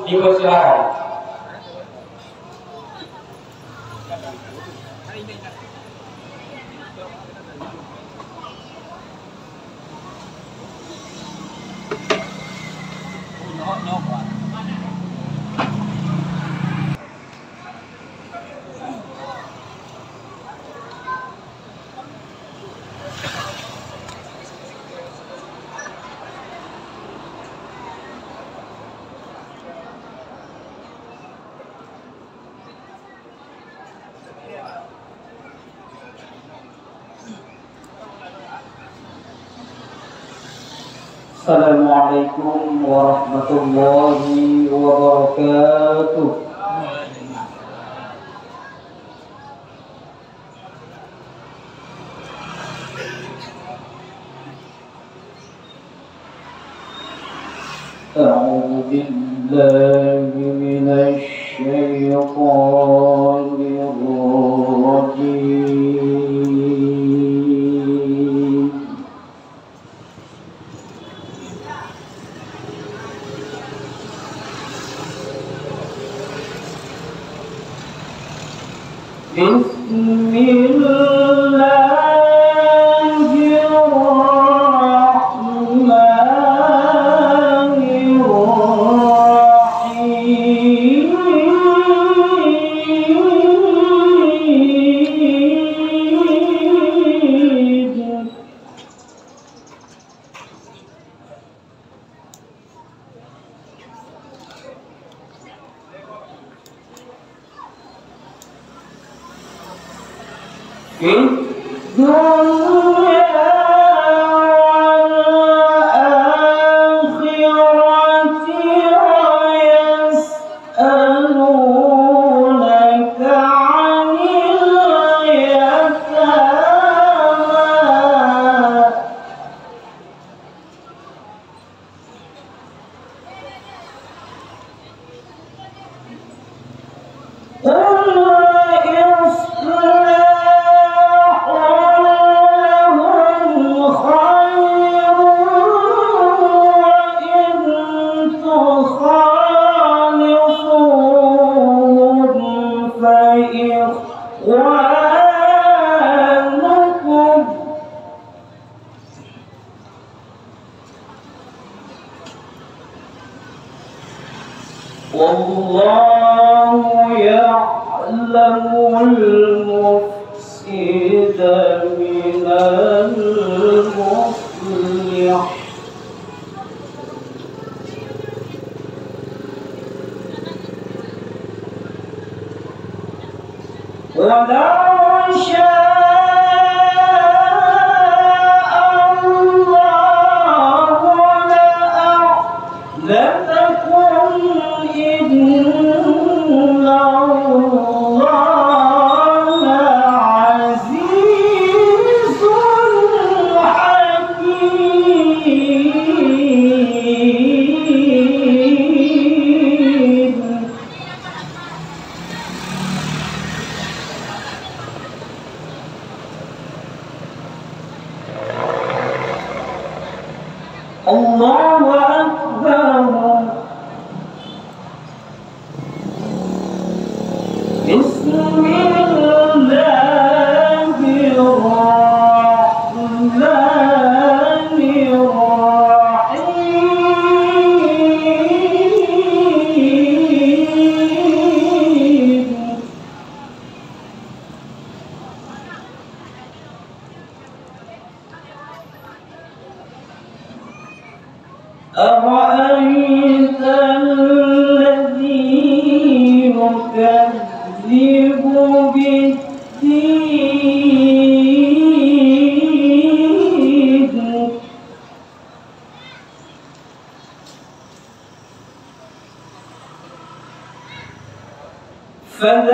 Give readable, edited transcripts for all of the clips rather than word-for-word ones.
Dipersilakan. Assalamualaikum warahmatullahi wabarakatuh. A'udzu billahi minasy syaithanir rajim. Wallahu ya'lamul mufsida minal muslih. Walau syaa Allah la'a'lamakum inna Allaha azizun hakim. Allahu Akbar. Bismillahirrahmanirrahim. أرأيت الذي يكذب بالدين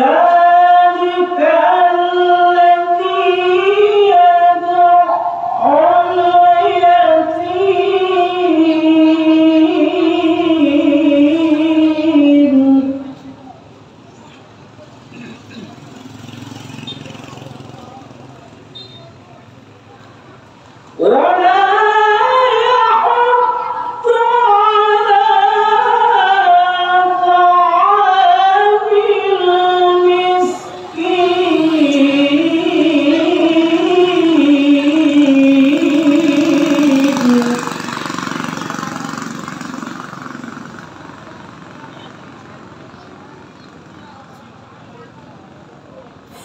فذلك الذي يدع اليتيم ولا يحض على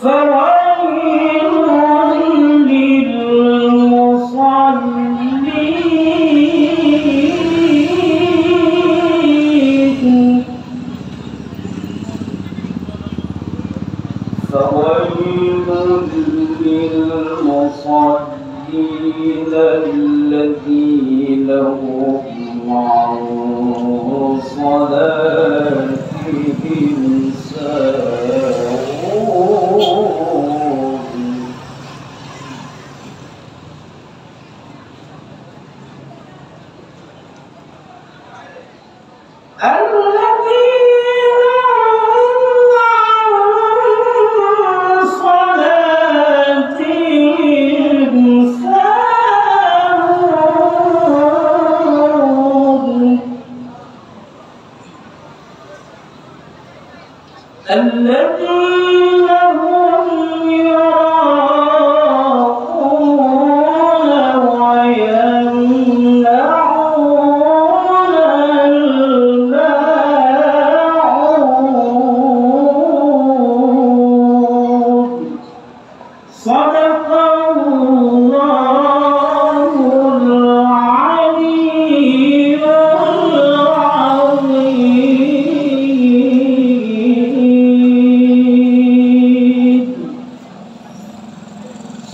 فويل للمصلين فويل للمصلين الذين هم عن صلاتهم ساهون الذين هم عن صلاتهم ساهون الذين هم يراءون ويمنعون الماعون صدق الله العلي العظيم.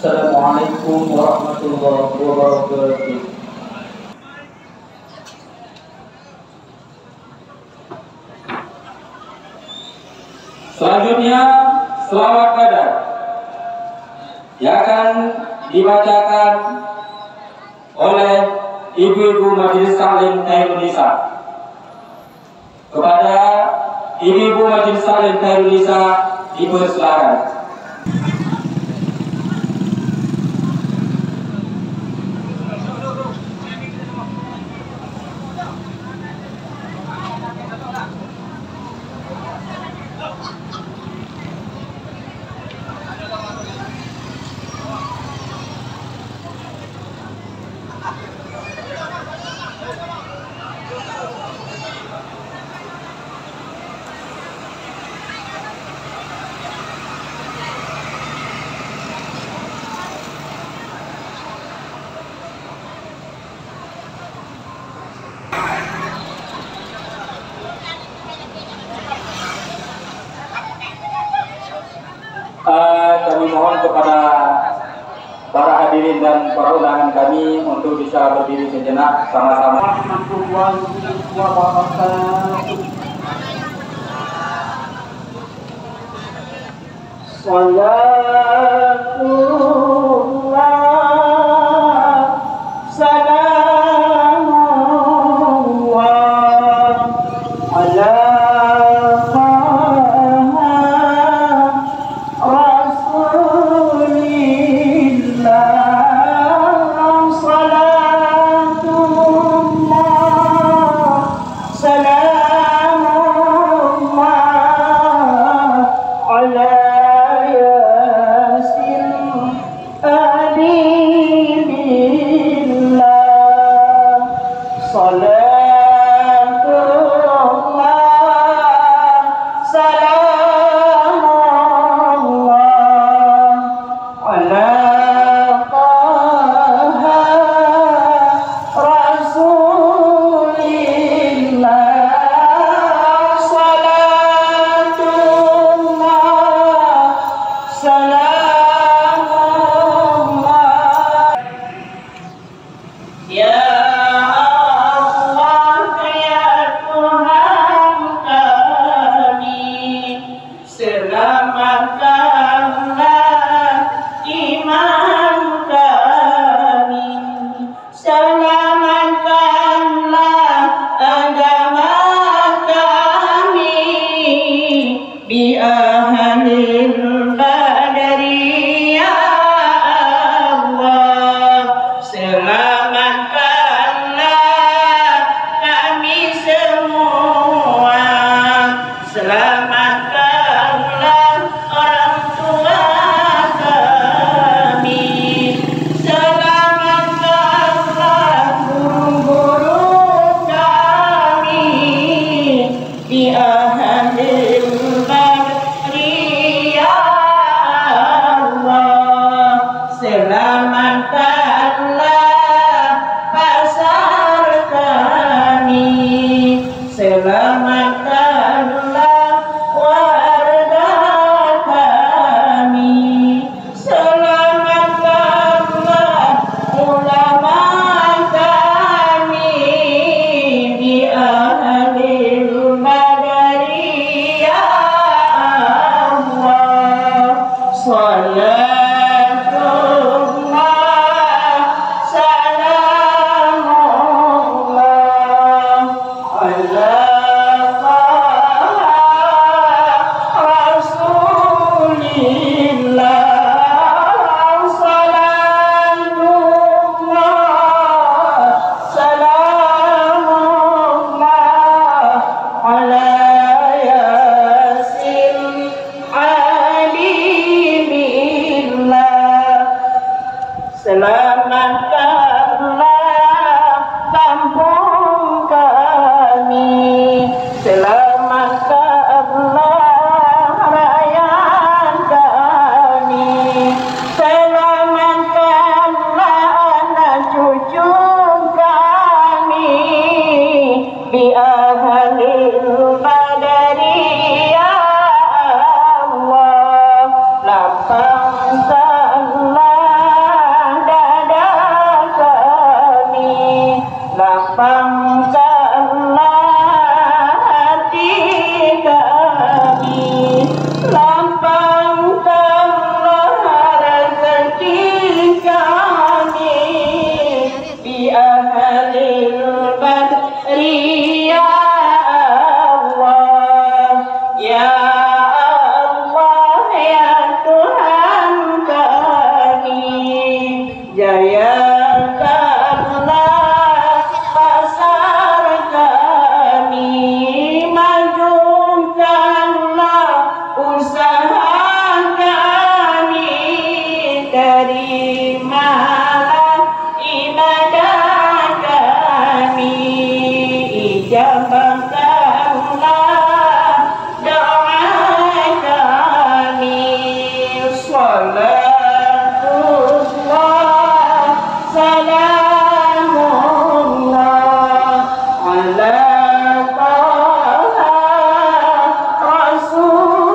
Assalamualaikum warahmatullahi wabarakatuh. Selanjutnya selawat Badar yang akan dibacakan oleh ibu-ibu Majelis Taklim Khairun Nisa. Kepada ibu-ibu Majelis Taklim Khairun Nisa dipersilakan. Kami mohon kepada para hadirin dan para undangan kami untuk bisa berdiri sejenak sama-sama. Warahmatullahi wabarakatuh. Salatullah salamullah ala di ahadil badri ya Selamatkanlah kampung kami, selamatkanlah rakyat kami, selamatkanlah anak cucu kami, bi ahlil badari ya Allah, lapangkanlah dada kami, lapangkanlah hati kami, lapangkanlah rezeki kami, bi ahlil badri ya Allah, ya Allah, ya Tuhan kami, jayakanlah pasar kami, majukanlah usaha kami, terimalah ibadah kami, ijabahkanlah doa kami, salatullah salamullah ala taha rasulillah,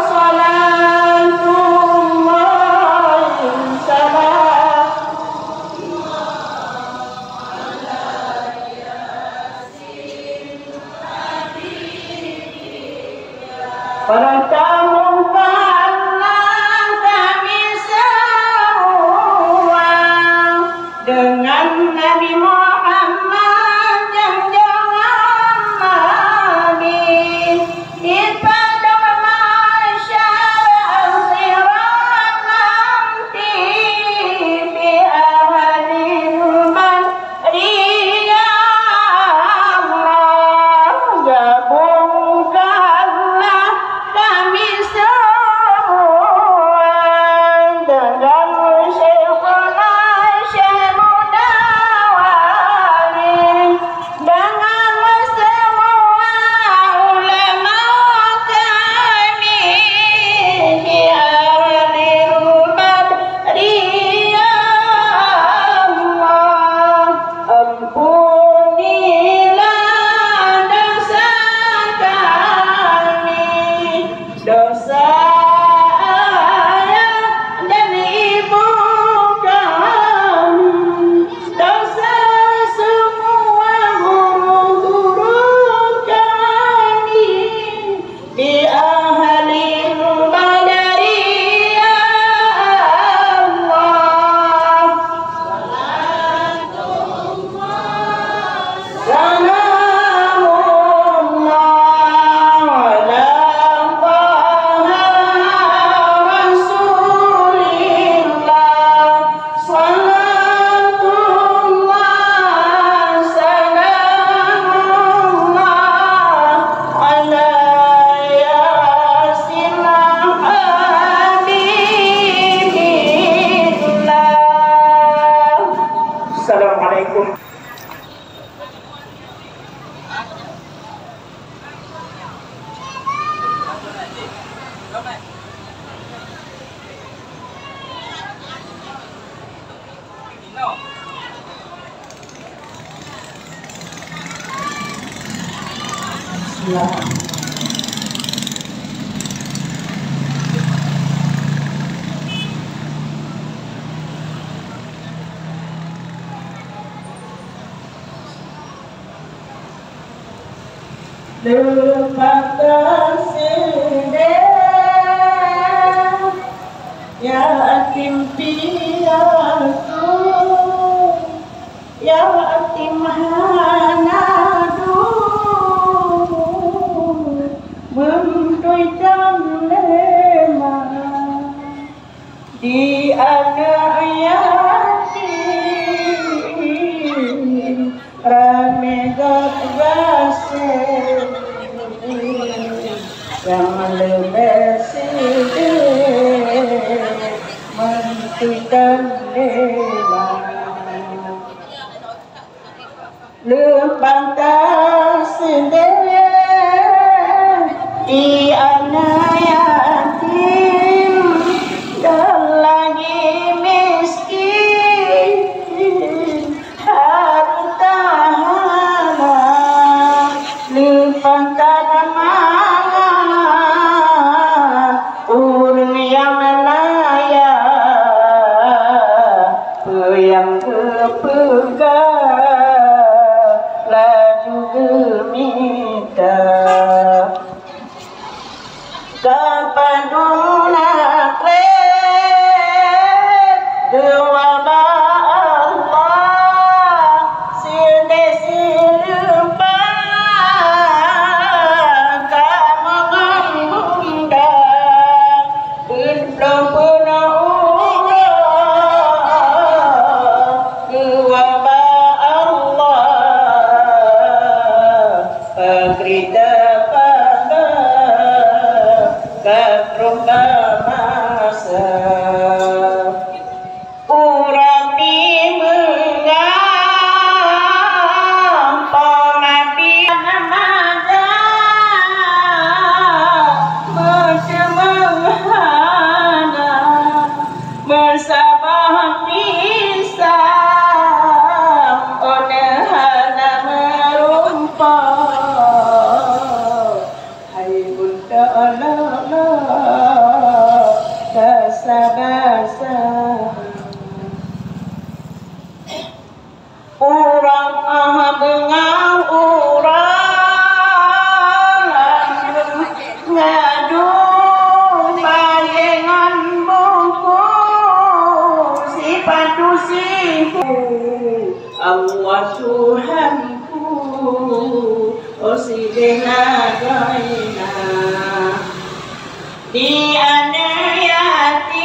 salatullah salam. Pertemukanlah kami semua dengan Nabi Muhammad yang jangan Nabi di padang mahsyar akhirat nanti, bi ahlil badri ya Allah, gabungkanlah kami semua dengan Syekhuna Syekh Mudawwari, dengan semua ulama kami, bi ahlil badri ya Allah, ampunilah dosa kami, dosa ayah dan ibu kami, dosa semua guru-guru kami, bi ahlil badari ya Allah, salamullah ala taha rasulillah, salatullah salamullah ala yasin habibillah. Assalamualaikum. Terima kasih ya atim piatu, ya atim hanadu, mentui lema di anak yatim, rame gase yang lebih sedih dilema lempang tersendiri di anak yatim dan lagi miskin harta harap lempang tanaman urung yang layak yang kepegang laju gemita kepaduna kret dua Allah sindesi lempang kamu mengundang belum pernah Krita pada katrumba masa urapi mengapa nabi namaga bersemangat bersabah pisang onehana merumpah orang dengan orang ngadu bayangan buku sifat sifu Allah Tuhanku oh sidena gaina di anak yatim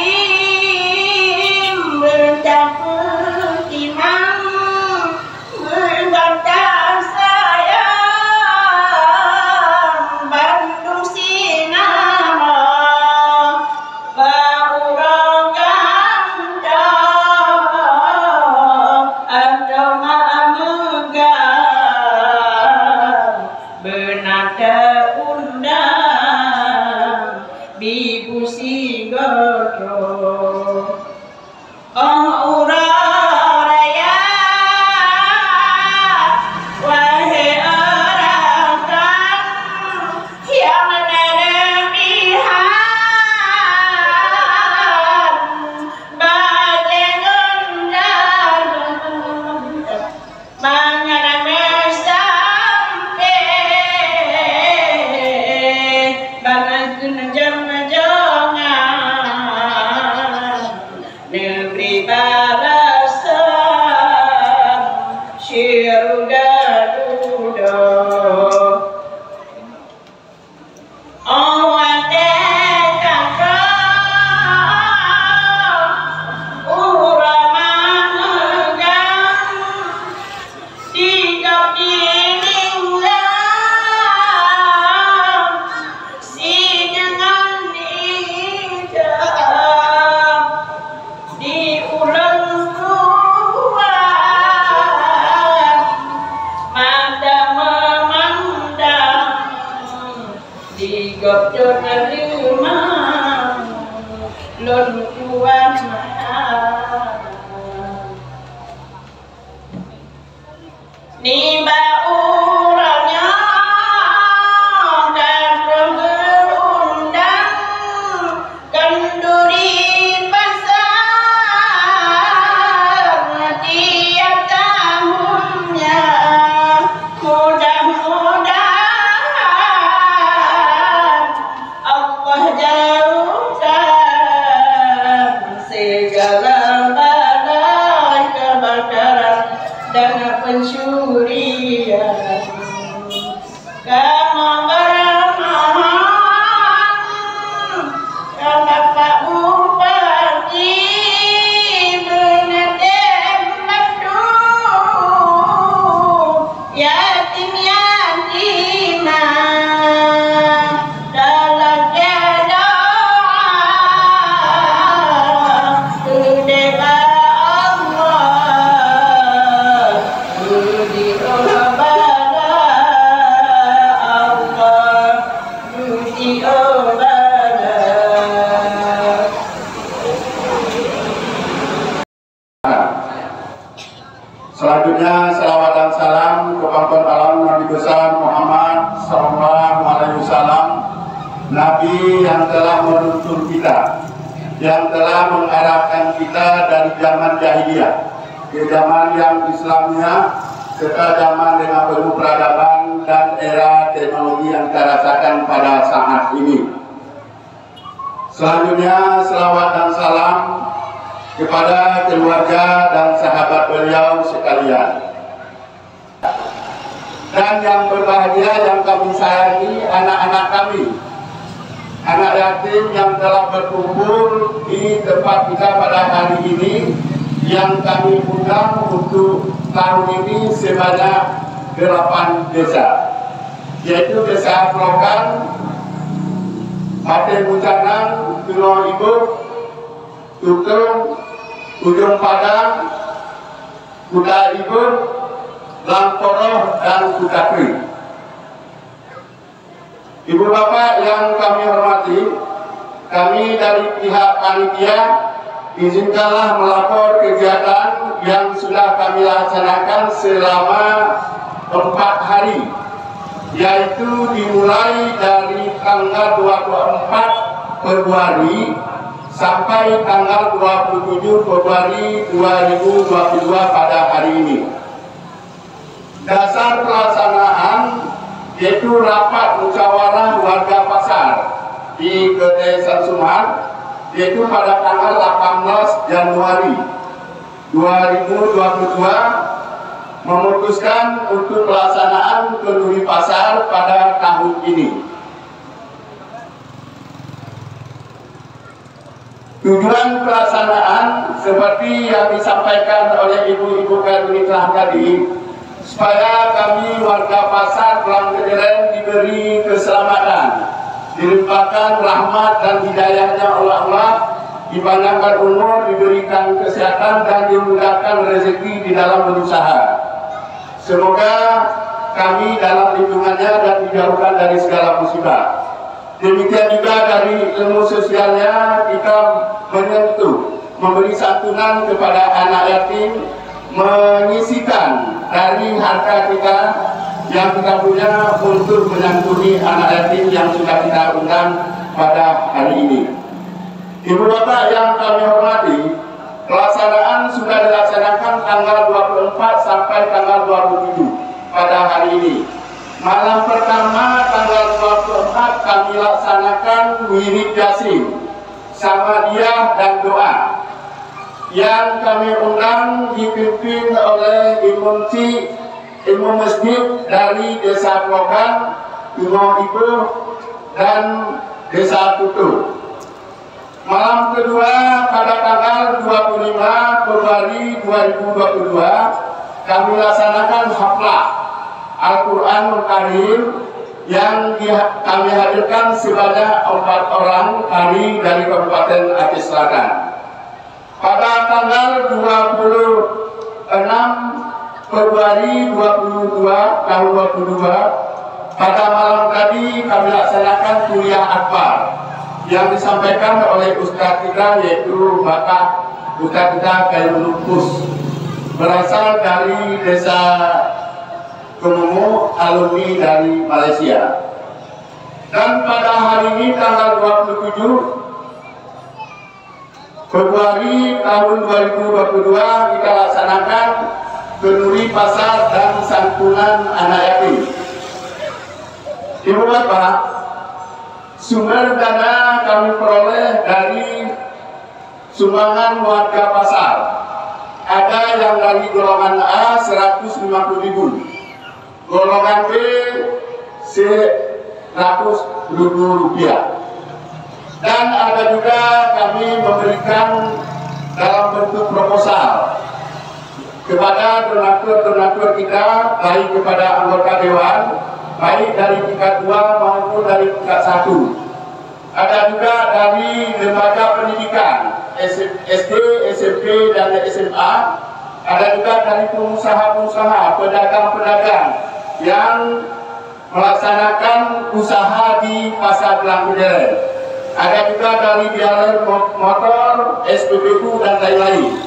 berdapat imam berganda sayang Bandung sinama baurang ganda ada megang benada undang bibu sigodro oh uraya wahai orang kan yang menebihan bagai gendang mengenai sampai bagai jangan negeri balasan syurga dudo awate kakak uraman megang tiga diringgang si dengan hijab diulang ruang mata memandang digodor lemah lon tuan nimba urangnya dan berundang kenduri pasar tiap tahunnya mudah-mudahan Allah jauhkan segala balai kebakaran dan pencurian Nabi yang telah menuntun kita, yang telah mengarahkan kita dari zaman jahiliyah ke zaman yang Islamnya, serta zaman dengan penuh peradaban dan era teknologi yang kita rasakan pada saat ini. Selanjutnya selawat dan salam kepada keluarga dan sahabat beliau sekalian. Dan yang berbahagia yang kami sayangi anak-anak kami, anak yatim yang telah berkumpul di tempat kita pada hari ini, yang kami undang untuk tahun ini sebanyak 8 desa, yaitu Desa Flokan, Pate Mujanang, Tulo Ibu, Tutung, Ujung Padang, Kuda Ibu, Langkoroh, dan Kudakri. Ibu bapak yang kami hormati, kami dari pihak panitia izinkanlah melapor kegiatan yang sudah kami laksanakan selama 4 hari, yaitu dimulai dari tanggal 24 Februari sampai tanggal 27 Februari 2022 pada hari ini. Dasar pelaksanaan yaitu rapat musyawarah warga pasar di Kedai Sansuman, yaitu pada tanggal 18 Januari 2022 memutuskan untuk pelaksanaan kenduri pasar pada tahun ini. Tujuan pelaksanaan seperti yang disampaikan oleh ibu-ibu kami telah tadi, supaya kami warga pasar Kelang Kederen diberi keselamatan, dilimpahkan rahmat dan hidayahnya oleh Allah, dipanjangkan umur, diberikan kesehatan dan dimudahkan rezeki di dalam berusaha. Semoga kami dalam lindungannya dan dijauhkan dari segala musibah. Demikian juga dari ilmu sosialnya kita menyentuh, memberi santunan kepada anak yatim, menyisikan dari harta kita yang kita punya untuk menyantuni anak yatim yang sudah kita undang pada hari ini. Ibu bapak yang kami hormati, pelaksanaan sudah dilaksanakan tanggal 24 sampai tanggal 27 pada hari ini. Malam pertama tanggal 24 kami laksanakan wirid yasin, samadiyah dan doa, yang kami undang dipimpin oleh imam masjid dari Desa Flokan, Tulo Ibu, dan Desa Tutu. Malam kedua pada tanggal 25 Februari 2022 kami laksanakan haflah Al-Quranul Karim yang kami hadirkan sebanyak 4 orang kari dari Kabupaten Aceh Selatan. Pada tanggal 26 Februari 2022 tahun 2022 pada malam tadi kami laksanakan kuliah akbar yang disampaikan oleh ustaz kita, yaitu Bapak Ustaz kita Khairul Lupus, berasal dari Desa Kemumu, alumni dari Malaysia. Dan pada hari ini tanggal 27 Februari tahun 2022 kita laksanakan kenduri pasar dan santunan anak yatim. Ibu bapak, sumber dana kami peroleh dari sumbangan warga pasar. Ada yang dari golongan A 150.000, golongan B 100.000 rupiah. Dan ada juga kami memberikan dalam bentuk proposal kepada donatur-donatur kita, baik kepada anggota dewan, baik dari tingkat 2 maupun dari tingkat 1. Ada juga dari lembaga pendidikan, SD, SMP, dan SMA. Ada juga dari pengusaha-pengusaha, pedagang-pedagang yang melaksanakan usaha di Pasar Kelang Kederen. Ada juga dari dealer motor, SPBU, dan lain-lain.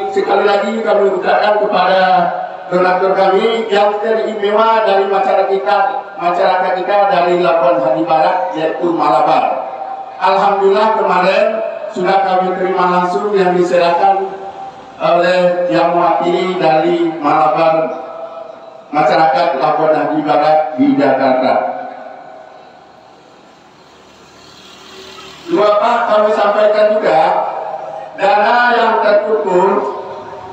Sekali lagi kami ucapkan kepada donatur kami yang teristimewa dari masyarakat kita dari Labuan Hadi Barat, yaitu Malabar. Alhamdulillah kemarin sudah kami terima langsung yang diserahkan oleh yang mewakili dari Malabar, masyarakat Labuan Hadi Barat di Jakarta. Dua Pak, kami sampaikan juga dana yang terkumpul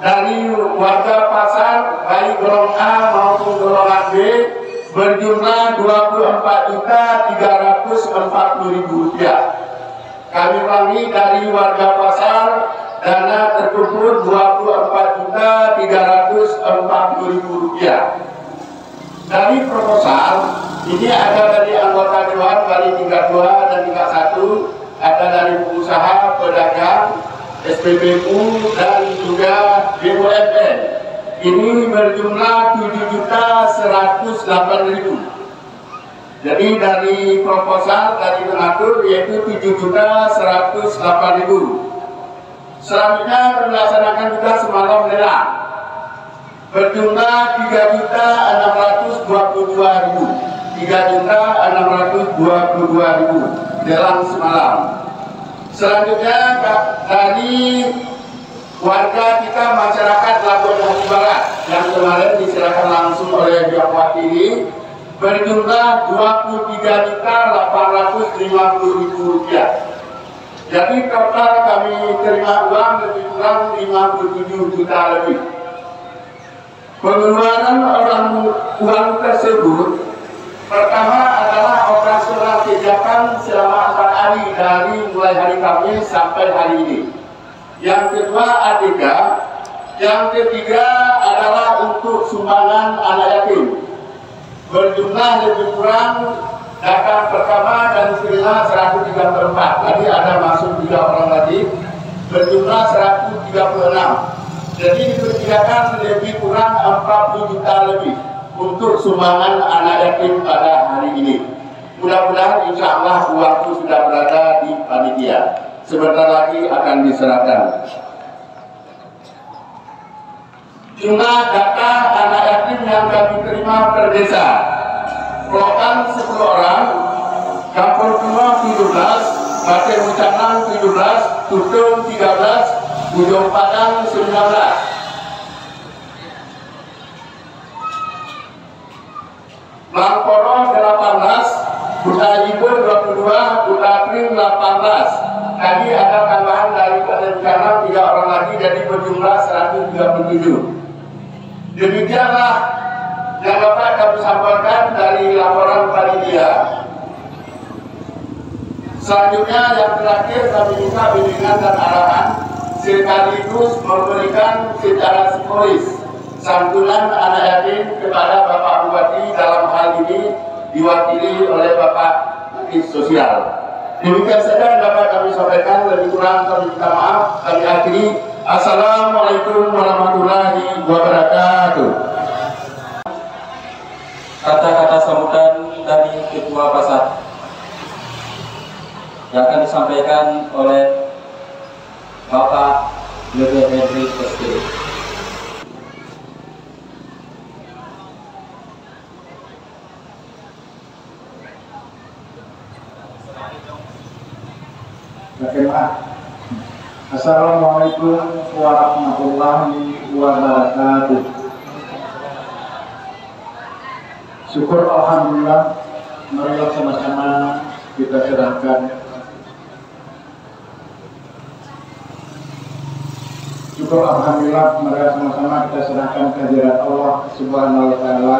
dari warga pasar baik golongan A maupun golongan B berjumlah Rp24.340.000. Kami ulangi, dari warga pasar dana terkumpul Rp24.340.000. Dari proposal ini ada dari anggota dewan Bali tingkat 2 dan tingkat 1, ada dari pengusaha, pedagang, SPBU dan juga BUMN. Ini berjumlah 7.108.000. Jadi dari proposal dari donatur yaitu 7.108.000. Selanjutnya dilaksanakan juga semalam lelang berjumlah 3.622.000. 3.622.000 lelang semalam. Selanjutnya dari warga kita masyarakat Labuan Hadi Barat yang kemarin diserahkan langsung oleh yang wakili berjumlah Rp23.850.000. Jadi total kami terima uang lebih kurang 57 juta lebih. Pengeluaran uang tersebut pertama adalah operasional kegiatan selama 4 hari dari mulai hari Kamis sampai hari ini. Yang kedua ADK, yang ketiga adalah untuk sumbangan anak yatim berjumlah lebih kurang data pertama dan terima 134. Tadi ada masuk 3 orang lagi berjumlah 136. Jadi diperkirakan lebih kurang 40 juta lebih untuk sumbangan anak yatim pada hari ini. Mudah-mudahan insya Allah uang itu sudah berada di panitia. Sebentar lagi akan diserahkan. Jumlah data anak yatim yang kami terima per desa: Kelokan 10 orang, Kampung Tengah 17, Bate Mucanang 17, Tutung 13, Ujung Padang 19. Langkoro 18, Kuta Ibur 22, Kuta Krim 18. Tadi ada tambahan dari Kementerian 3 orang lagi, jadi berjumlah 137. Demikianlah yang dapat kami sampaikan dari laporan panitia. Selanjutnya yang terakhir kami minta bimbingan dan arahan sekaligus memberikan secara simbolis santunan anak yatim kepada Bapak Bupati, dalam hal ini diwakili oleh Bapak Menteri Sosial. Demikian saja yang dapat kami sampaikan, lebih kurang kami minta maaf. Kami akhiri. Assalamualaikum warahmatullahi wabarakatuh. Kata-kata sambutan dari Ketua Pasar yang akan disampaikan oleh Bapak Lebih Henry SD. Assalamualaikum warahmatullahi wabarakatuh. Syukur alhamdulillah, marilah sama-sama kita serahkan. Syukur alhamdulillah, marilah sama-sama kita serahkan kehadirat Allah Subhanahu wa taala.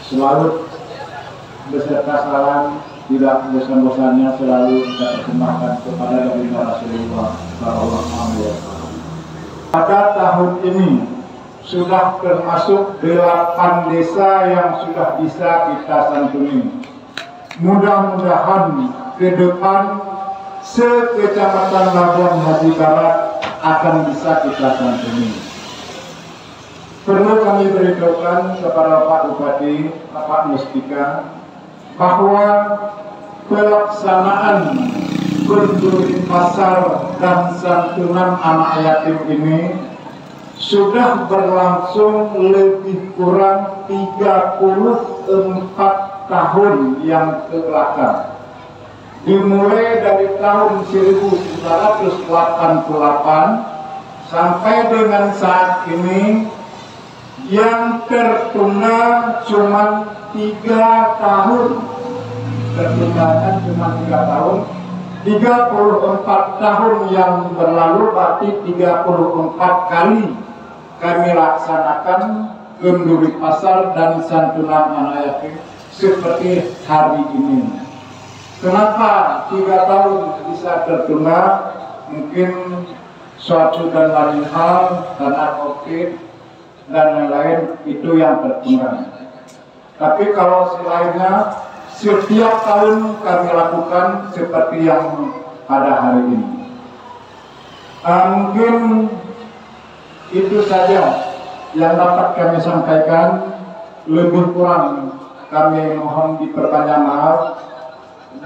Selalu beserta salam, tidak bosan-bosannya selalu kita persembahkan kepada Nabi Rasulullah sallallahu alaihi wasallam. Pada tahun ini sudah termasuk 8 desa yang sudah bisa kita santuni. Mudah-mudahan ke depan se-Kecamatan Labuan Hadi Barat akan bisa kita santuni. Perlu kami beritahukan kepada Pak Bupati, Pak Mustika, bahwa pelaksanaan kunjungan pasar dan santunan anak yatim ini sudah berlangsung lebih kurang 34 tahun yang kebelakang. Dimulai dari tahun 1988 sampai dengan saat ini yang tertunda cuma 3 tahun. Tertunda cuma 3 tahun. 34 tahun yang berlalu berarti 34 kali kami laksanakan kenduri pasar dan santunan anak yatim seperti hari ini. Kenapa 3 tahun bisa tertunda? Mungkin suatu dan lain hal karena COVID dan lain-lain itu yang tertunda. Tapi kalau selainnya setiap tahun kami lakukan seperti yang pada hari ini. Mungkin itu saja yang dapat kami sampaikan. Lebih kurang kami mohon diperpanjang maaf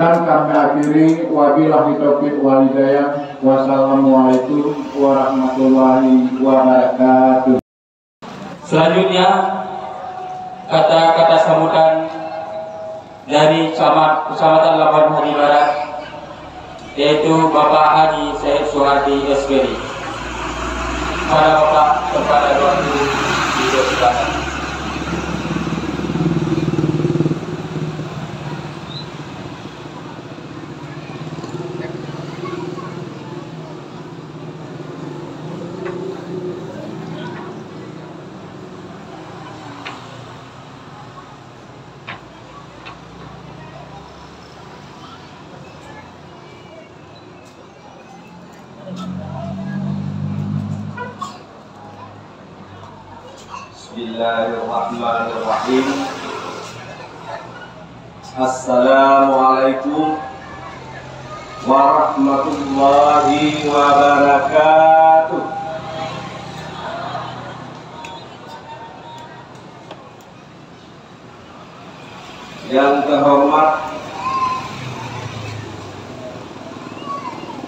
dan kami akhiri. Wabillahi taufiq wal hidayah. Wassalamualaikum warahmatullahi wabarakatuh. Selanjutnya kata-kata sambutan dari Kecamatan Labuan Hari Barat, yaitu Bapak Haji Syed Suhardi SPD. Pada Bapak kepada waktu dipersilakan. Bismillahirrahmanirrahim. Assalamualaikum warahmatullahi wabarakatuh. Yang terhormat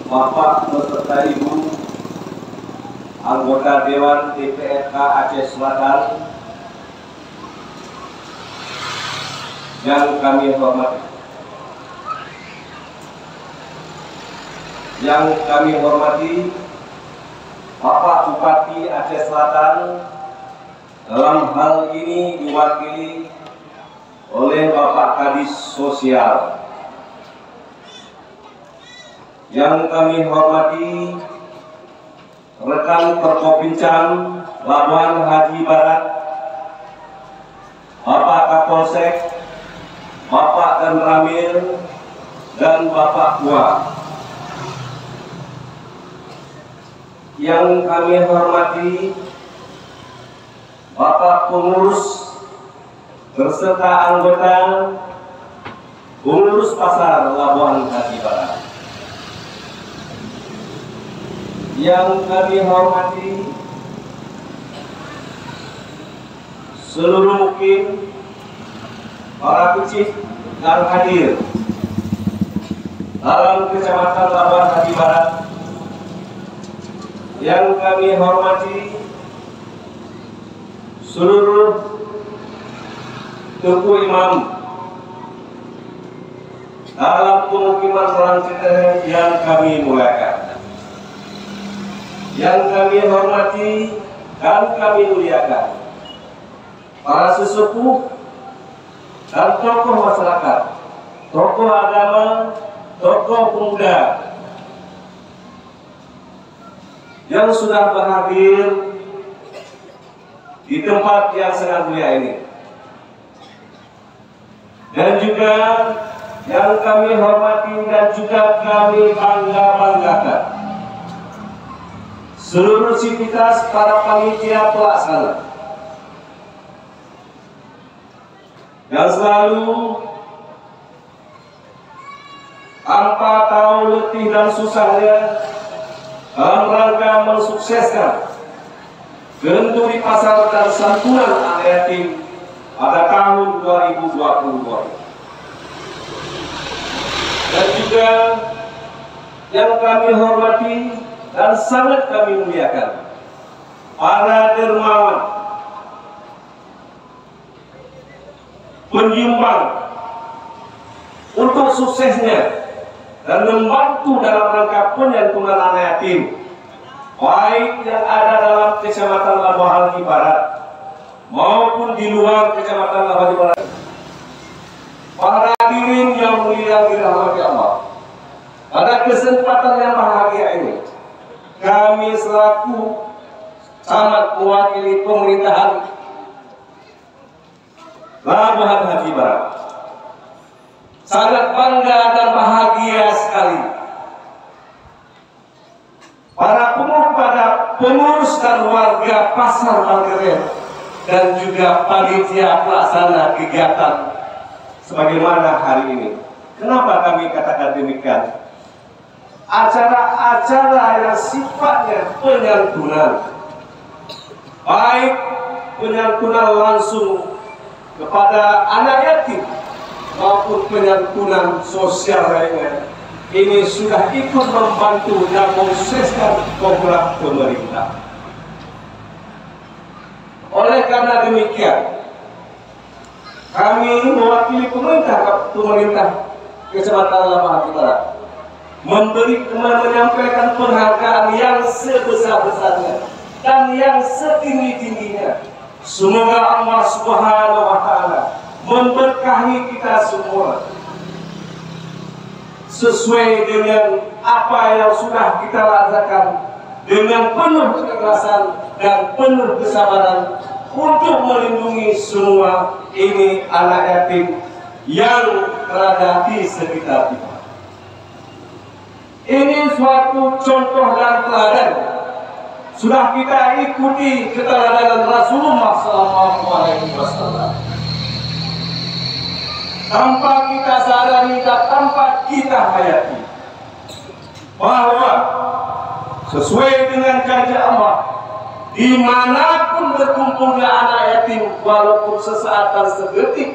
Bapak beserta Ibu anggota Dewan DPRK Aceh Selatan yang kami hormati. Yang kami hormati Bapak Bupati Aceh Selatan, dalam hal ini diwakili oleh Bapak Kadis Sosial. Yang kami hormati rekan Perkopincam Labuan Hari Barat, Bapak Kapolsek, Bapak Dan Ramil, dan Bapak Kua. Yang kami hormati Bapak Pengurus beserta anggota Pengurus Pasar Labuan Hari Barat. Yang kami hormati seluruh mukim, para kecil yang hadir dalam Kecamatan Labuan Hari Barat. Yang kami hormati seluruh tuku imam dalam pemukiman Orang Citehem yang kami muliakan. Yang kami hormati dan kami muliakan para sesepuh dan tokoh masyarakat, tokoh agama, tokoh pemuda yang sudah berhadir di tempat yang sangat mulia ini. Dan juga yang kami hormati dan juga kami bangga-banggakan seluruh sivitas para panitia pelaksana yang selalu tanpa tahu letih dan susahnya dalam rangka mensukseskan kenduri pasar dan santunan anak yatim pada tahun 2022. Dan juga yang kami hormati dan sangat kami muliakan para dermawan, penyumbang untuk suksesnya dan membantu dalam rangka penyantunan anak yatim, baik yang ada dalam Kecamatan Labuhan Barat maupun di luar Kecamatan Labuhan Barat. Para hadirin yang mulia dirahmati Allah, pada kesempatan yang bahagia ini, kami selaku camat mewakili pemerintahan Labuhan Barat sangat bangga dan bahagia sekali. Para pengurus dan warga Pasar Margaret dan juga panitia pelaksana kegiatan sebagaimana hari ini. Kenapa kami katakan demikian? Acara-acara yang sifatnya penyantunan, baik penyantunan langsung kepada anak yatim maupun penyantunan sosial lainnya, ini sudah ikut membantu dan mensukseskan program pemerintah. Oleh karena demikian, kami mewakili pemerintah Kecamatan Labuhan Barat menyampaikan penghargaan yang sebesar-besarnya dan yang setinggi-tingginya. Semoga Allah Subhanahu wa Ta'ala memberkahi kita semua sesuai dengan apa yang sudah kita rasakan dengan penuh keikhlasan dan penuh kesabaran untuk melindungi semua ini anak yatim yang berada di sekitar kita. Ini suatu contoh dan teladan sudah kita ikuti keteladanan Rasulullah SAW. Tanpa kita sadari dan tanpa kita hayati bahwa sesuai dengan janji Allah, dimanapun berkumpulnya anak yatim, walaupun sesaat dan sedetik,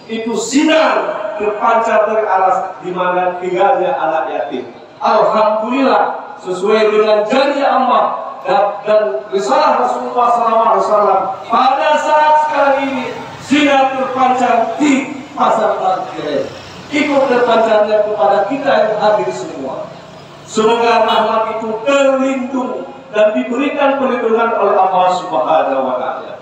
itu sinar terpancar dari alas di mana tinggalnya anak yatim. Alhamdulillah, sesuai dengan janji Allah dan risalah Rasulullah SAW, pada saat sekarang ini sinar terpancar di Pasar Margaret, ikut terpancarnya kepada kita yang hadir semua. Semoga rahmat itu terlindung dan diberikan perlindungan oleh Allah Subhanahu wa Ta'ala.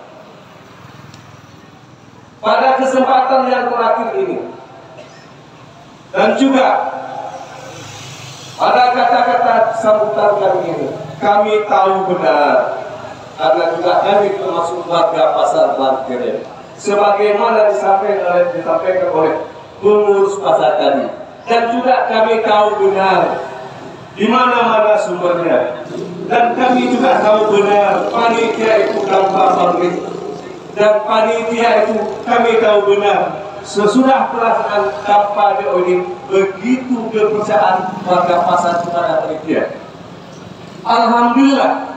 Pada kesempatan yang terakhir ini, dan juga pada kata-kata sambutan kami ini, kami tahu benar, karena juga kami termasuk warga Pasar Margaret, sebagaimana disampaikan oleh pengurus pasar tadi, dan juga kami tahu benar di mana sumbernya, dan kami juga tahu benar panitia itu tanpa pamrih, dan panitia itu kami tahu benar sesudah pelaksanaan kampanye ini begitu kepercayaan warga pasar kepada panitia. Alhamdulillah,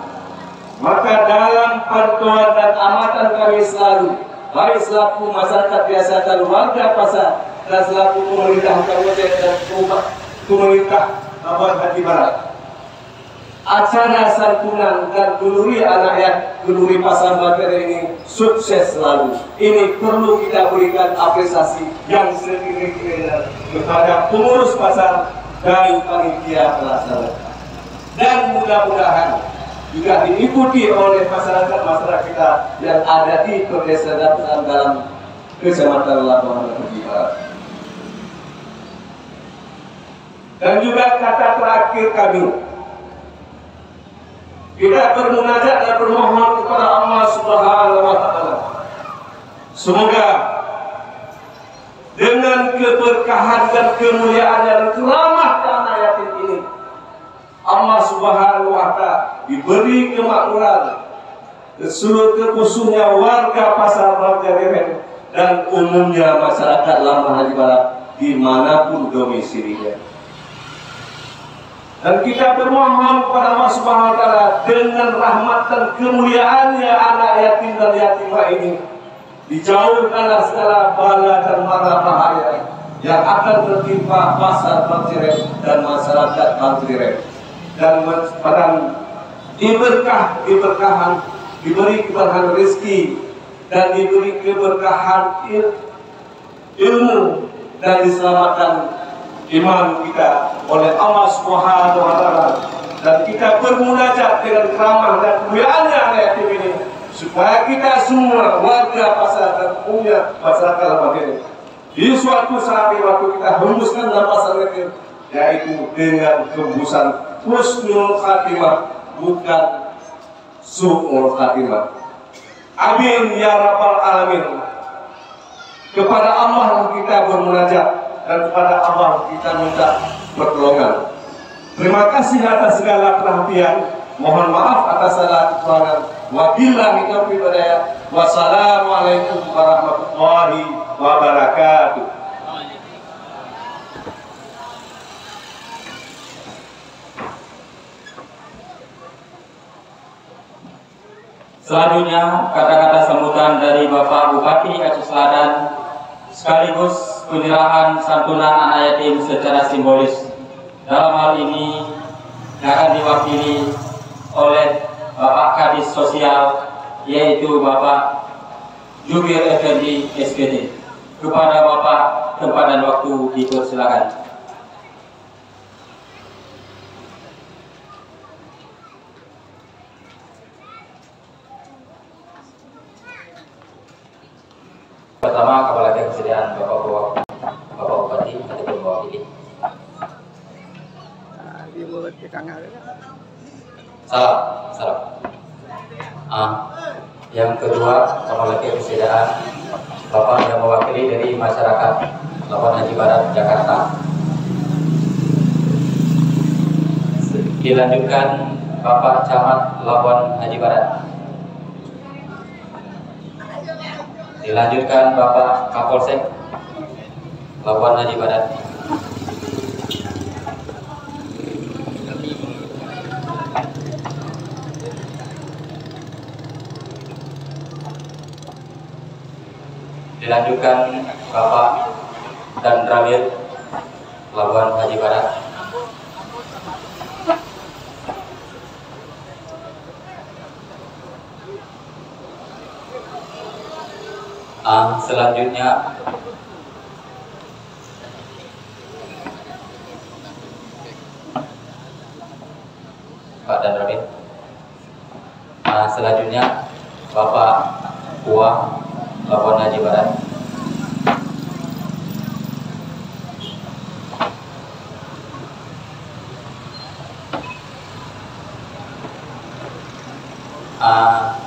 maka dalam pantauan dan amatan kami selalu, baik selaku masyarakat biasa dan warga pasar dan selaku pemerintah kabupaten dan pemerintah Labuhan Barat, acara santunan dan geluri anak geluri Pasar Margaret ini sukses selalu. Ini perlu kita berikan apresiasi yang setinggi-tingginya kepada pengurus pasar dan panitia pelaksana, dan mudah-mudahan juga diikuti oleh masyarakat kita yang ada di pedesaan dalam Kecamatan Labuhan Barat. Dan juga kata terakhir kami, kita bermunajat dan bermohon kepada Allah Subhanahu wa Ta'ala, semoga dengan keberkahan dan kemuliaan dan keramat anak yatim ini, Allah Subhanahu wa Ta'ala diberi kemakmuran ke seluruh khususnya warga Pasar Margaret dan umumnya masyarakat Labuhan Barat dimanapun domisilinya. Dan kita bermohon kepada Allah Subhanahu wa Ta'ala dengan rahmat dan kemuliaannya anak yatim dan yatimah ini dijauhkanlah segala bala dan mara bahaya yang akan tertimpa Pasar Margaret dan masyarakat Margaret, dan diberkahan diberi keberkahan rezeki, dan diberi keberkahan ilmu, dan diselamatkan iman kita oleh Allah Subhanahu wa Ta'ala. Dan kita bermunajat dengan keramah dan kemuliaannya yatim ini, supaya kita semua warga pasar dan umumnya masyarakat Lampung ini di suatu saat waktu kita hembuskan nafas terakhir, yaitu dengan hembusan husnul khatimah, bukan su'ul khatimah. Amin ya rabbal alamin. Kepada Allah kita bermunajat dan kepada Allah kita minta pertolongan. Terima kasih atas segala perhatian. Mohon maaf atas segala kekurangan. Wabillahi taufiq wal hidayah. Wassalamualaikum warahmatullahi wabarakatuh. Selanjutnya kata-kata sambutan dari Bapak Bupati Aceh Selatan sekaligus penyerahan santunan anak yatim secara simbolis. Dalam hal ini akan diwakili oleh Bapak Kadis Sosial, yaitu Bapak Jubir Effendi SPT. Kepada Bapak tempat dan waktu dipersilakan. Pertama, kepala kesediaan Bapak Bupati ataupun mewakili. Salam. Yang kedua, kepala kesediaan Bapak yang mewakili dari masyarakat Labuan Haji Barat, Jakarta. Dilanjutkan Bapak Camat Labuan Haji Barat. Dilanjutkan Bapak Kapolsek Labuan Haji Barat. Dilanjutkan Bapak Dan Rawil Labuan Haji Barat. Selanjutnya Pak Dan Rawil. Selanjutnya Bapak Kuah Labuan Haji Barat.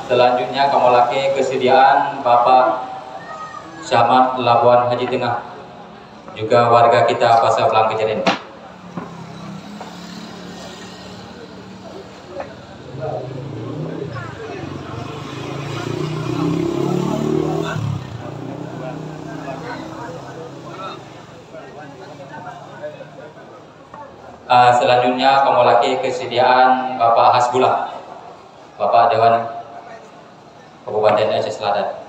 Selanjutnya kamolake kesediaan Bapak Camat Labuan Haji Tengah, juga warga kita Pasar Pelang Kejadian. Selanjutnya kamolake kesediaan Bapak Hasbullah, Bapak Dewan Kabupaten Aceh Selatan.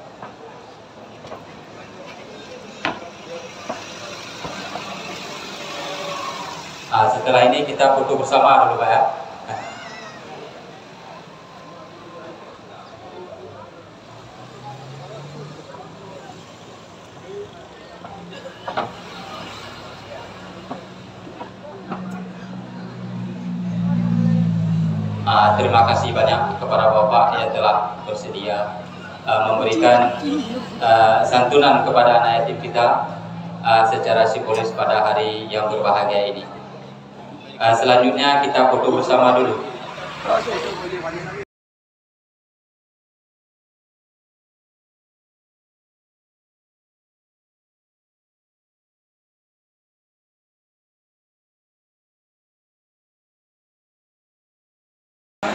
Setelah ini kita foto bersama dulu Pak ya. Terima kasih banyak kepada Bapak yang telah bersedia memberikan santunan kepada anak yatim kita secara simbolis pada hari yang berbahagia ini. Selanjutnya kita foto bersama dulu.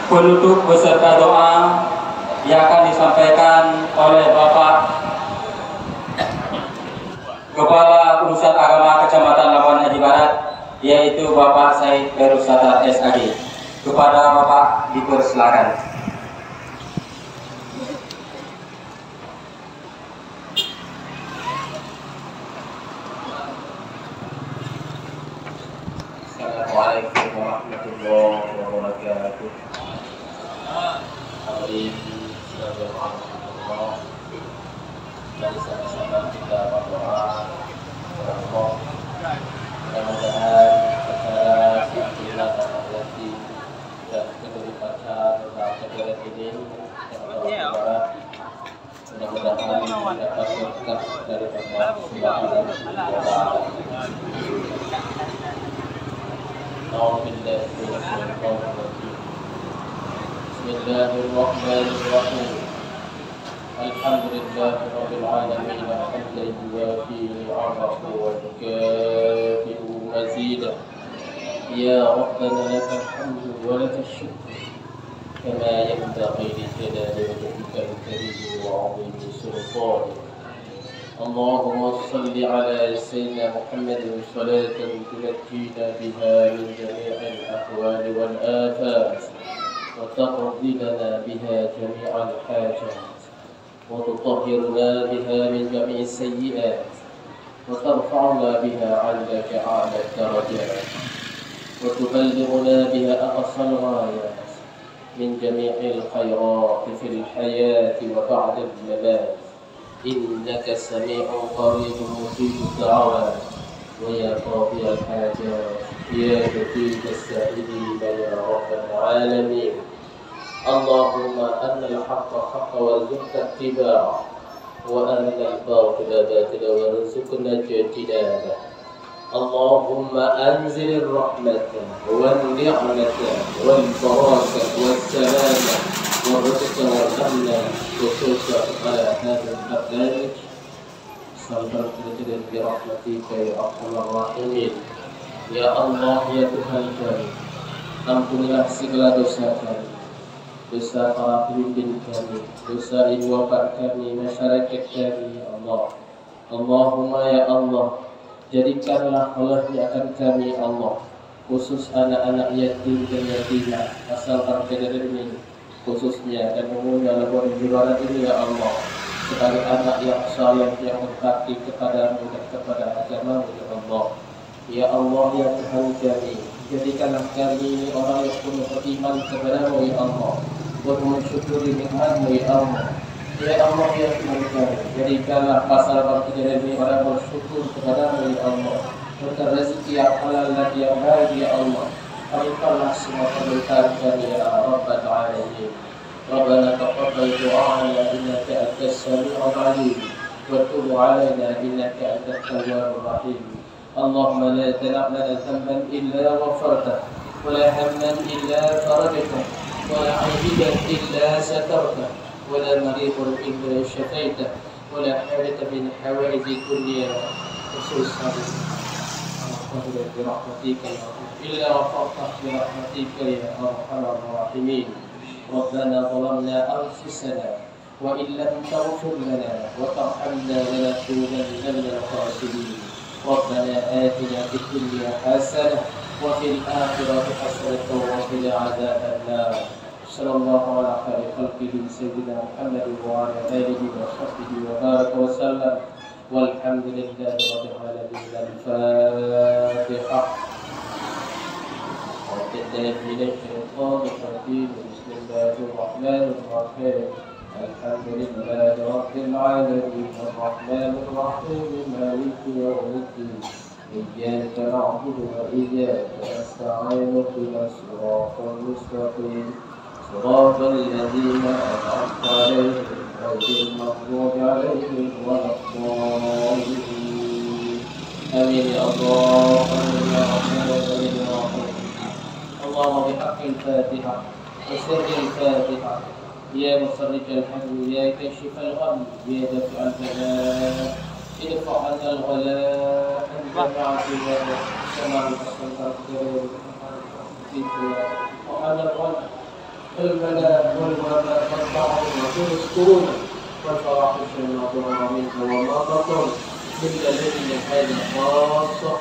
Penutup beserta doa yang akan disampaikan oleh Bapak Kepala Urusan Agama Kecamatan Labuan Haji Barat, yaitu Bapak Said Ferus Satar SAG. Kepada Bapak dipersilakan. Assalamualaikum warahmatullahi wabarakatuh. Hadirin Bismillahirrahmanirrahim. Mari sama-sama kita berdoa kepada Allah. Mudah-mudahan acara Santunan Anak Yatim dan kedua pacar dan kedua ini mudah-mudahan dapat berkah dari Allah Subhanahu wa Ta'ala. Bismillahirrahmanirrahim. Alhamdulillahi rabbil alamin hamdan yuwafi ni'amahu wa yukafi'u mazidah. Ya Rabbana lakal hamdu wa lakal syukru kama yanbaghi li jalali wajhikal karim wa 'azimi sultanik. Allahumma salli ala sayyidina Muhammadin salatan tunajjina biha min jami'il ahwali wal afat wa taqdi lana biha jami'al hajat wa tutahhiruna biha min jami'is sayyi'at wa tarfa'una biha 'indaka a'la darajat wa tuballighuna biha aqsal ghayat min jami'il khairat fil hayati wa ba'da al-mamat. إنك سميع قريب مجيب الدعوات ويا قاضي الحاجات يا شفيع السائلين يا رب العالمين. اللهم أن الحق حق وارزقنا اتباعه وأن الباطل باطل وارزقنا اجتنابه. اللهم أنزل الرحمة والنعمة والبركة والسلامة والرزق والأمن خصوصا على هذا البرنامج. صلى برحمتك يا أرحم الراحمين. Ya Allah, ya Tuhan kami, ampunilah segala dosa kami, dosa para pemimpin kami, dosa ibu bapak kami, masyarakat kami, ya Allah. Allahumma ya Allah, jadikanlah rahmatnya akan kami, Allah, khusus anak-anak yatim dan yatimah asal Arjana ini, khususnya dan umumnya lebih juara ini, ya Allah, sebagai anak yang saleh yang berbakti kepadamu dan kepada agamamu, ya Allah. Ya Allah, ya Tuhan kami, jadikanlah kami ini orang yang penuh beriman kepadamu, ya Allah, dan mensyukuri nikmat-Mu, ya Allah. Ya Allah, ya Tuhan kami, jadikanlah pasal bangkit ini orang bersyukur kepadamu, ya Allah, berkat rezeki yang halal dan yang baik, ya Allah. Berikanlah semua permintaan kami, ya Rabbal Alamin. Rabbana taqabbal du'ana innaka antas sami'ul 'alim wa tub 'alaina innaka antat tawwabur rahim. Allahumma la tad'a' lana dhanban illa ghafartahu wa la hamman illa farajtahu wa la 'ayban illa satartahu wa la maridan illa shafaytahu wa la hajatan min hawaij dunya khususan برحمتك إلا وفقت برحمتك يا أرحم الراحمين. ربنا ظلمنا أنفسنا وإن لم تغفر لنا وترحمنا لنكونن من الخاسرين. ربنا آتنا في الدنيا حسنة وفي الآخرة حسنة وقنا عذاب النار. صلى الله على خير خلقه سيدنا محمد وعلى آله وصحبه وبارك وسلم. والحمد لله رب العالمين. الفاتحة. أعوذ بالله من الشيطان الرجيم. بسم الله الرحمن الرحيم. الحمد لله رب العالمين الرحمن الرحيم مالك يوم الدين. إياك نعبد وإياك نستعين اهدنا الصراط المستقيم صراط الذين أنعمت عليهم غير المغضوب عليهم ولا الضالين. آمين يا الله. آمين يا رحمن آمين يا رحيم. اللهم بحق الفاتحة وسر الفاتحة يا مفرج الهم يا كاشف الغم يا دافع البلاء ادفع عنا الغلاء أنت معنا كما أرسلت وعلى الغم البلاء والوباء والطاعون والسكون والفواحش المظلوم منك وما بطن من الذين هذا خاصة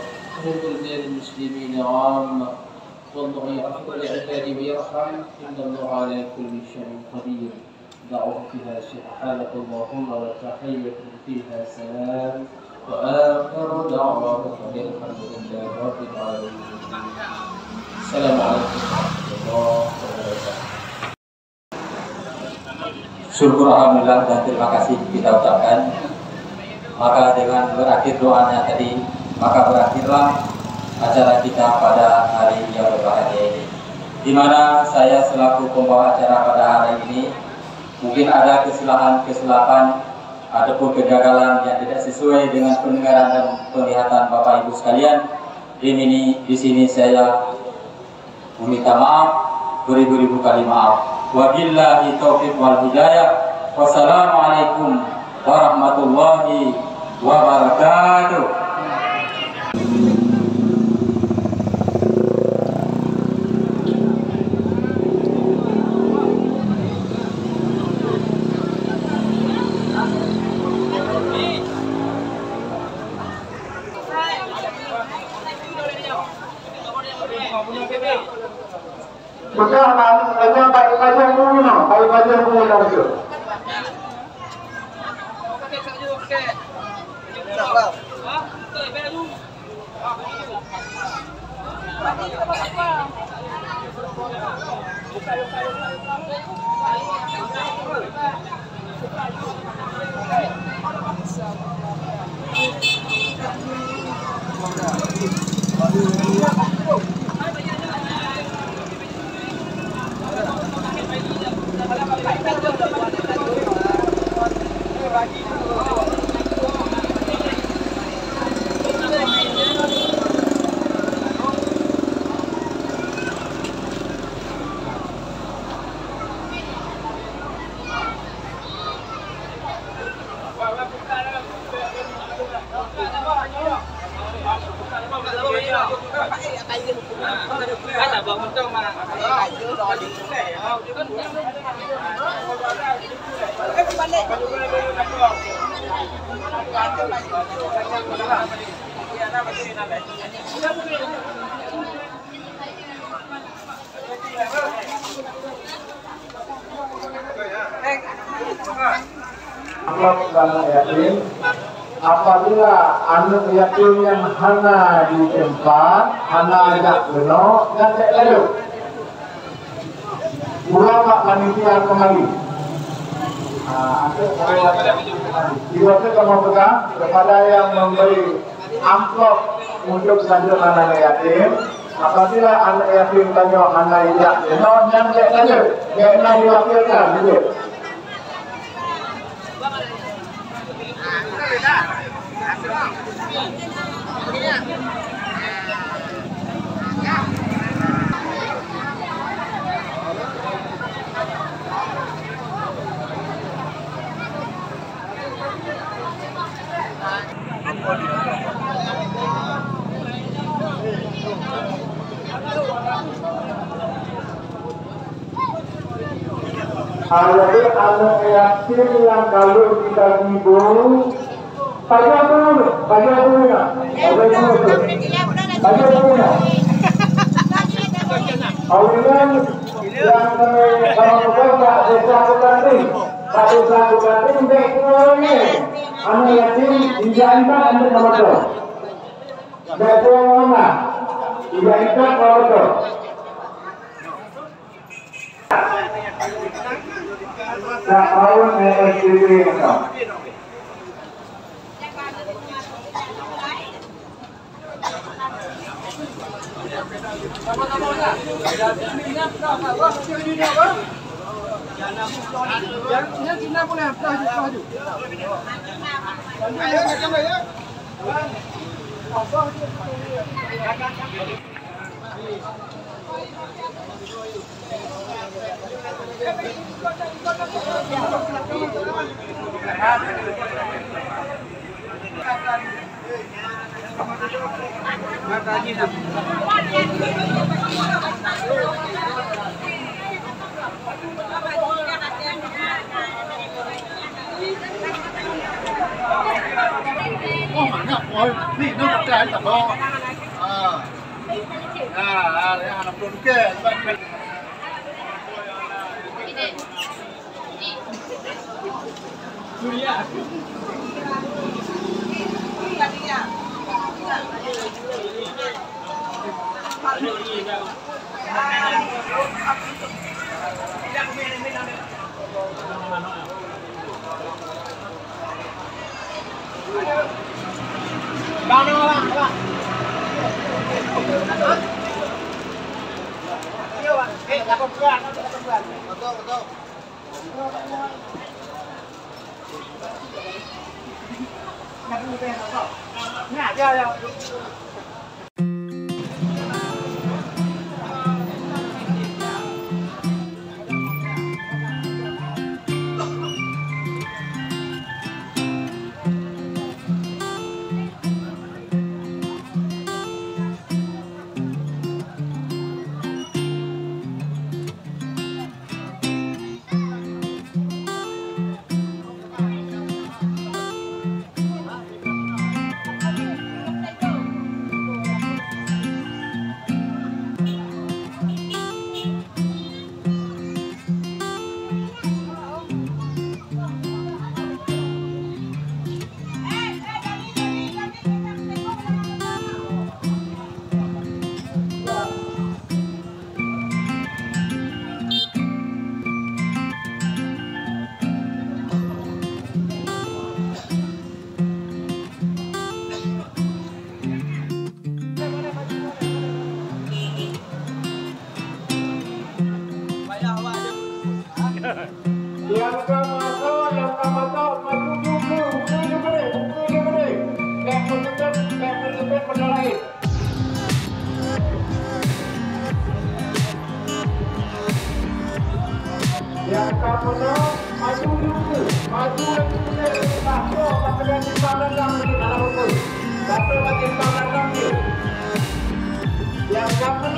من بلدان المسلمين عامة. والله يغفر لعباده ويرحم إن الله على كل شيء قدير. دعوه فيها سبحانك اللهم وتحية فيها سلام وآخر دعواهم الحمد لله رب العالمين. السلام عليكم ورحمة الله وبركاته. syukur alhamdulillah dan terima kasih kita ucapkan. Maka dengan berakhir doanya tadi, maka berakhirlah acara kita pada hari yang berbahagia ini, di mana saya selaku pembawa acara pada hari ini mungkin ada kesilapan ataupun kegagalan yang tidak sesuai dengan pendengaran dan penglihatan Bapak Ibu sekalian. Di sini saya meminta maaf, beribu-ribu kali maaf. Wabillahi taufiq wal hidayah. Wassalamualaikum warahmatullahi wabarakatuh. Betul, aja baik dulu, baik dulu lagi. Apabila anak yatim yang hana di tempat, hana ajak benar dan tak lalu, pulang pak panitia kembali. Diwakil kamu pegang kepada yang memberi amplop untuk sanjung anak yatim. Apabila anak yatim tanya hana ajak benar dan tak lalu, kena diwakilkan juga. Jadi anak yatim yang kalau kita hibur, pagi dulu ya. Awilan yang kalau kita desa Kutanting, desa Kutanting deklarasi anak yatim dijanjikan untuk nomor. Betul mana? Dijanjikan nomor. Tak tahun SDB itu. Oh mana? Oh, ni nak cari tak boh? Yang anak pun ke? Julia. Yang